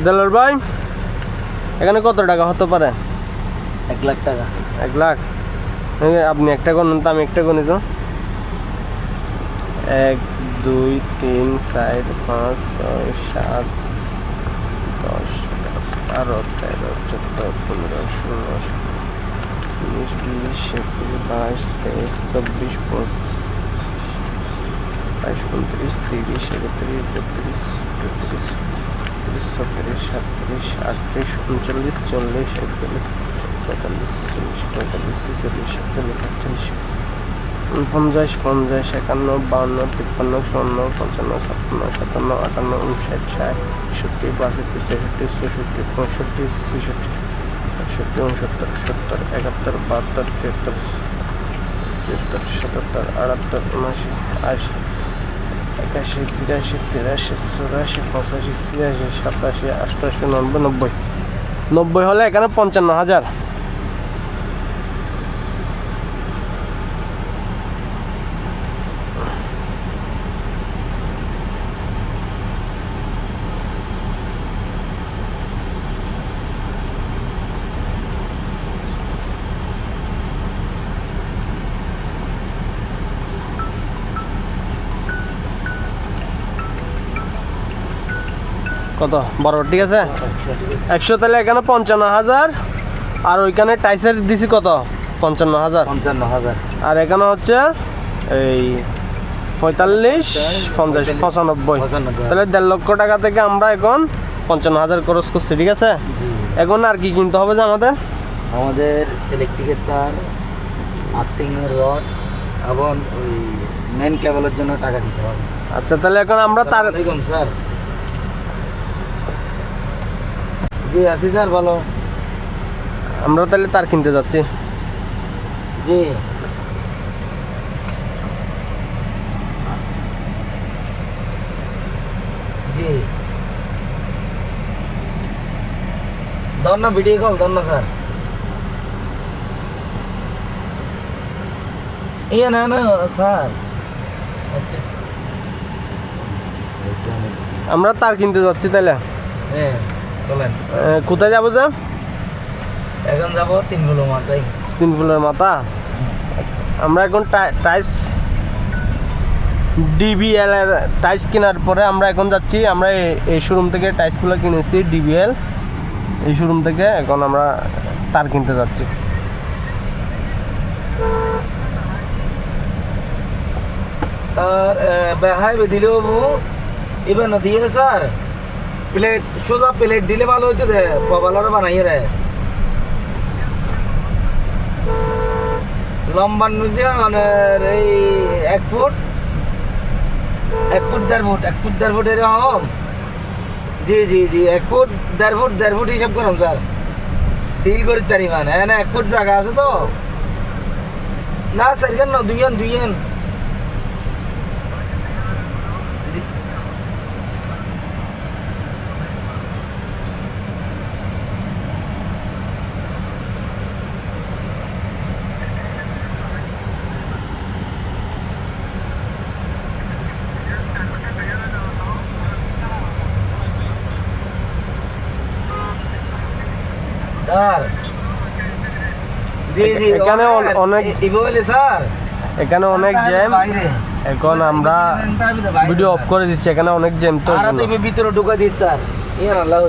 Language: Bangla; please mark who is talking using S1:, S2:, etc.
S1: দেলোয়ার ভাই, এখানে কত টাকা হতে পারে?
S2: 1 লাখ টাকা।
S1: 1 লাখ? আপনি একটা গণন তো, আমি একটা গণি তো। 1 2 3 4 5 6 7 10 11 13 14 15 16 19 20 21 22 23 24 25 22 29 30 31 32 33 34 37 38 39 40 41 42 43 44 45 46 47 50 51 52 53 54 55 56 57 58 59 60 61 62 63 64 65 66 67 68 69 70 71 72 73 74 78 79 80 81 82 83 84 85 86 87 88 89 90 হলে এখানে 55,000। কত বড়? ঠিক আছে 100, তাহলে এখানে 55,000। আর ওইখানে টাইসের দিছি কত? 55,000।
S2: 55,000।
S1: আর এখানে হচ্ছে এই 45 50 95। তাহলে 1.5 লক্ষ টাকা থেকে আমরা এখন 55,000 খরচ করছি। ঠিক আছে, এখন আর কি কিনতে হবে যে
S2: আমাদের ইলেকট্রিকের তার, আর্থিংয়ের রড এবং ওই মেন কেবলের জন্য টাকা দিতে হবে।
S1: আচ্ছা, তাহলে এখন আমরা তার
S2: স্যার। জি আছি স্যার, ভালো।
S1: আমরা তাহলে তার কিনতে যাচ্ছি।
S2: জি জি ধন্য ভিডিও কল ধন্য স্যার। ইয়ে না না স্যার। আচ্ছা
S1: আমরা তার কিনতে যাচ্ছি। তাহলে
S2: হ্যাঁ চলেন।
S1: কোথায় যাবো? যে
S2: এখন যাবো 3 ফুলের মাথায়।
S1: 3 ফুলের মাথা। আমরা এখন টাইস ডিবিএল এর টাইস কেনার পরে আমরা এখন যাচ্ছি। আমরা এই শোরুম থেকে টাইসগুলো কিনেছি, ডিবিএল এই শোরুম থেকে। এখন আমরা তার কিনতে যাচ্ছি।
S2: স্যার বেহাই দিলে এবার না দিয়ে স্যার প্লেট, সোজা প্লেট দিলে ভালো হইতো। দে কবালারও বানাইয়ে রে লম্বা নুজে মানে এই 1 foot 1 foot 1.5 foot 1 foot 1.5 foot এরকম। জি জি জি 1 ফুট 1.5 ফুট 1.5 ফুট হিসাব করুন স্যার, ডিল করি তারি মানে। হ্যাঁ না 1 ফুট জায়গা আছে তো না স্যার, কেন না 2 স্যার। জি জি
S1: এখানে অনেক
S2: স্যার,
S1: এখানে অনেক জ্যাম। এখন আমরা ভিডিও অফ করে দিচ্ছি, এখানে অনেক জ্যাম। তো
S2: ভিতরে ঢুকা দিস স্যার। Yeah Allah.